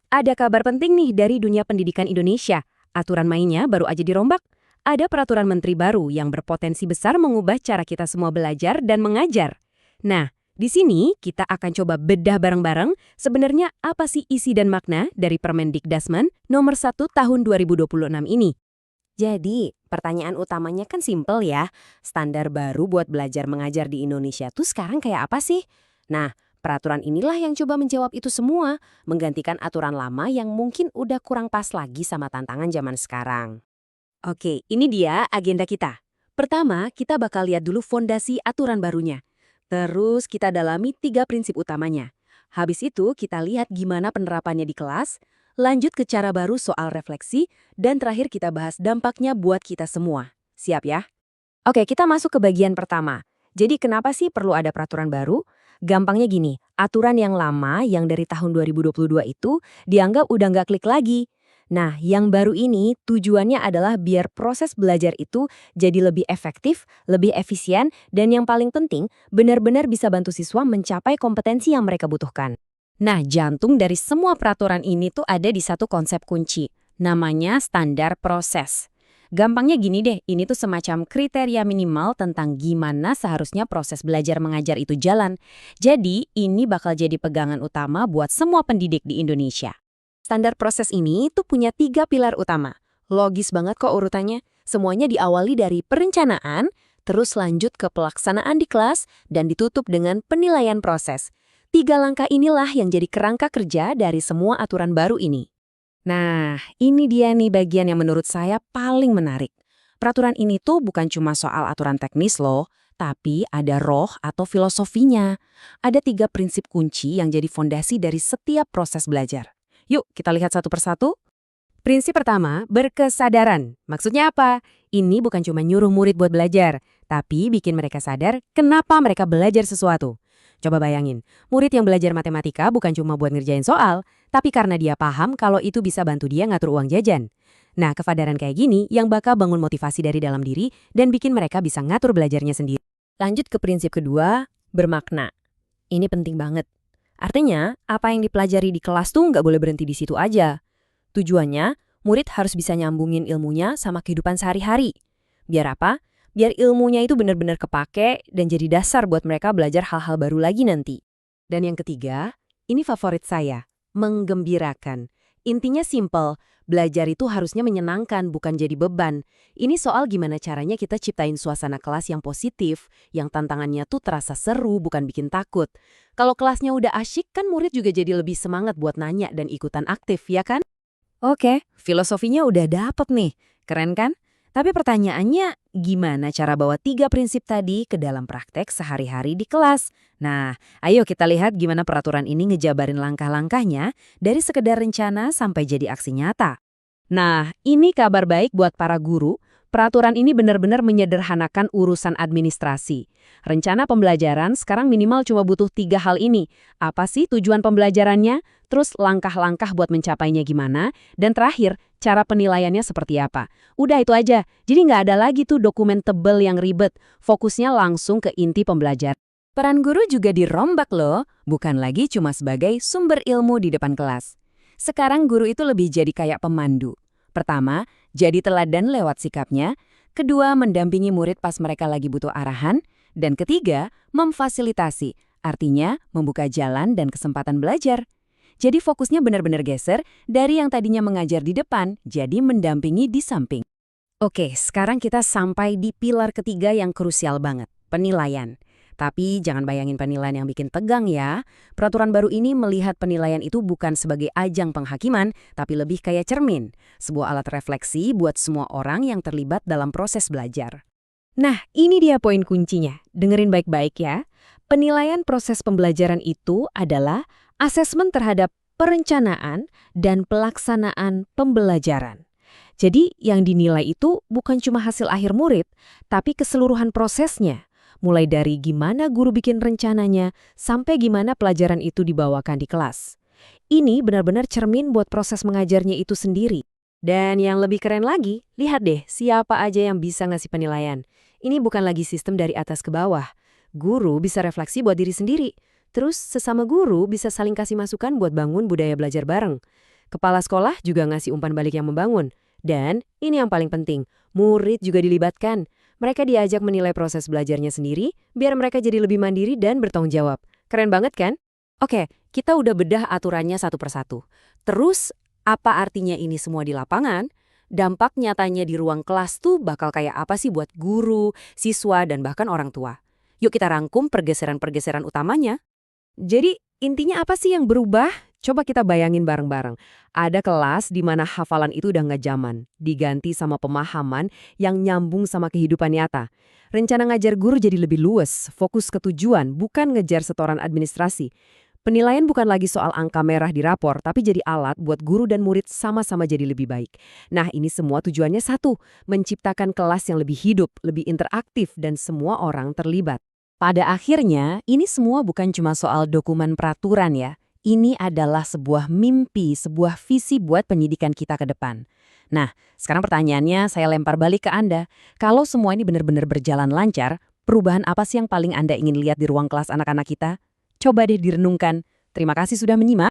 Ada kabar penting nih dari dunia pendidikan Indonesia. Aturan mainnya baru aja dirombak. Ada peraturan menteri baru yang berpotensi besar mengubah cara kita semua belajar dan mengajar. Nah, di sini kita akan coba bedah bareng-bareng sebenarnya apa sih isi dan makna dari Permendikdasmen nomor 1 tahun 2026 ini. Jadi, pertanyaan utamanya kan simpel ya. Standar baru buat belajar mengajar di Indonesia tuh sekarang kayak apa sih? Nah, peraturan inilah yang coba menjawab itu semua, menggantikan aturan lama yang mungkin udah kurang pas lagi sama tantangan zaman sekarang. Oke, ini dia agenda kita. Pertama, kita bakal lihat dulu fondasi aturan barunya. Terus kita dalami 3 prinsip utamanya. Habis itu kita lihat gimana penerapannya di kelas, lanjut ke cara baru soal refleksi, dan terakhir kita bahas dampaknya buat kita semua. Siap ya? Oke, kita masuk ke bagian pertama. Jadi kenapa sih perlu ada peraturan baru? Gampangnya gini, aturan yang lama yang dari tahun 2022 itu dianggap udah nggak klik lagi. Nah, yang baru ini tujuannya adalah biar proses belajar itu jadi lebih efektif, lebih efisien, dan yang paling penting, benar-benar bisa bantu siswa mencapai kompetensi yang mereka butuhkan. Nah, jantung dari semua peraturan ini tuh ada di satu konsep kunci, namanya standar proses. Gampangnya gini deh, ini tuh semacam kriteria minimal tentang gimana seharusnya proses belajar mengajar itu jalan. Jadi, ini bakal jadi pegangan utama buat semua pendidik di Indonesia. Standar proses ini tuh punya 3 pilar utama. Logis banget kok urutannya. Semuanya diawali dari perencanaan, terus lanjut ke pelaksanaan di kelas, dan ditutup dengan penilaian proses. 3 langkah inilah yang jadi kerangka kerja dari semua aturan baru ini. Nah, ini dia nih bagian yang menurut saya paling menarik. Peraturan ini tuh bukan cuma soal aturan teknis loh, tapi ada roh atau filosofinya. Ada 3 prinsip kunci yang jadi fondasi dari setiap proses belajar. Yuk, kita lihat satu persatu. Prinsip pertama, berkesadaran. Maksudnya apa? Ini bukan cuma nyuruh murid buat belajar, tapi bikin mereka sadar kenapa mereka belajar sesuatu. Coba bayangin, murid yang belajar matematika bukan cuma buat ngerjain soal, tapi karena dia paham kalau itu bisa bantu dia ngatur uang jajan. Nah, kesadaran kayak gini yang bakal bangun motivasi dari dalam diri dan bikin mereka bisa ngatur belajarnya sendiri. Lanjut ke prinsip kedua, bermakna. Ini penting banget. Artinya, apa yang dipelajari di kelas tuh nggak boleh berhenti di situ aja. Tujuannya, murid harus bisa nyambungin ilmunya sama kehidupan sehari-hari. Biar apa? Biar ilmunya itu benar-benar kepake dan jadi dasar buat mereka belajar hal-hal baru lagi nanti. Dan yang ketiga, ini favorit saya, menggembirakan. Intinya simple, belajar itu harusnya menyenangkan, bukan jadi beban. Ini soal gimana caranya kita ciptain suasana kelas yang positif, yang tantangannya tuh terasa seru, bukan bikin takut. Kalau kelasnya udah asyik, kan murid juga jadi lebih semangat buat nanya dan ikutan aktif, ya kan? Oke, filosofinya udah dapet nih. Keren kan? Tapi pertanyaannya, gimana cara bawa 3 prinsip tadi ke dalam praktek sehari-hari di kelas? Nah, ayo kita lihat gimana peraturan ini ngejabarin langkah-langkahnya dari sekedar rencana sampai jadi aksi nyata. Nah, ini kabar baik buat para guru. Peraturan ini benar-benar menyederhanakan urusan administrasi. Rencana pembelajaran sekarang minimal cuma butuh 3 hal ini. Apa sih tujuan pembelajarannya? Terus langkah-langkah buat mencapainya gimana? Dan terakhir, cara penilaiannya seperti apa? Udah itu aja. Jadi nggak ada lagi tuh dokumen tebel yang ribet. Fokusnya langsung ke inti pembelajaran. Peran guru juga dirombak loh. Bukan lagi cuma sebagai sumber ilmu di depan kelas. Sekarang guru itu lebih jadi kayak pemandu. Pertama, jadi teladan lewat sikapnya. Kedua, mendampingi murid pas mereka lagi butuh arahan. Dan ketiga, memfasilitasi. Artinya, membuka jalan dan kesempatan belajar. Jadi fokusnya benar-benar geser dari yang tadinya mengajar di depan, jadi mendampingi di samping. Oke, sekarang kita sampai di pilar ketiga yang krusial banget, penilaian. Tapi jangan bayangin penilaian yang bikin tegang ya. Peraturan baru ini melihat penilaian itu bukan sebagai ajang penghakiman, tapi lebih kayak cermin. Sebuah alat refleksi buat semua orang yang terlibat dalam proses belajar. Nah, ini dia poin kuncinya. Dengerin baik-baik ya. Penilaian proses pembelajaran itu adalah asesmen terhadap perencanaan dan pelaksanaan pembelajaran. Jadi, yang dinilai itu bukan cuma hasil akhir murid, tapi keseluruhan prosesnya. Mulai dari gimana guru bikin rencananya, sampai gimana pelajaran itu dibawakan di kelas. Ini benar-benar cermin buat proses mengajarnya itu sendiri. Dan yang lebih keren lagi, lihat deh siapa aja yang bisa ngasih penilaian. Ini bukan lagi sistem dari atas ke bawah. Guru bisa refleksi buat diri sendiri. Terus sesama guru bisa saling kasih masukan buat bangun budaya belajar bareng. Kepala sekolah juga ngasih umpan balik yang membangun. Dan ini yang paling penting, murid juga dilibatkan. Mereka diajak menilai proses belajarnya sendiri, biar mereka jadi lebih mandiri dan bertanggung jawab. Keren banget kan? Oke, kita udah bedah aturannya satu persatu. Terus, apa artinya ini semua di lapangan? Dampak nyatanya di ruang kelas tuh bakal kayak apa sih buat guru, siswa, dan bahkan orang tua? Yuk kita rangkum pergeseran-pergeseran utamanya. Jadi, intinya apa sih yang berubah? Coba kita bayangin bareng-bareng. Ada kelas di mana hafalan itu udah nggak zaman, diganti sama pemahaman yang nyambung sama kehidupan nyata. Rencana ngajar guru jadi lebih luas, fokus ke tujuan, bukan ngejar setoran administrasi. Penilaian bukan lagi soal angka merah di rapor, tapi jadi alat buat guru dan murid sama-sama jadi lebih baik. Nah, ini semua tujuannya satu, menciptakan kelas yang lebih hidup, lebih interaktif, dan semua orang terlibat. Pada akhirnya, ini semua bukan cuma soal dokumen peraturan ya. Ini adalah sebuah mimpi, sebuah visi buat pendidikan kita ke depan. Nah, sekarang pertanyaannya saya lempar balik ke Anda. Kalau semua ini benar-benar berjalan lancar, perubahan apa sih yang paling Anda ingin lihat di ruang kelas anak-anak kita? Coba deh direnungkan. Terima kasih sudah menyimak.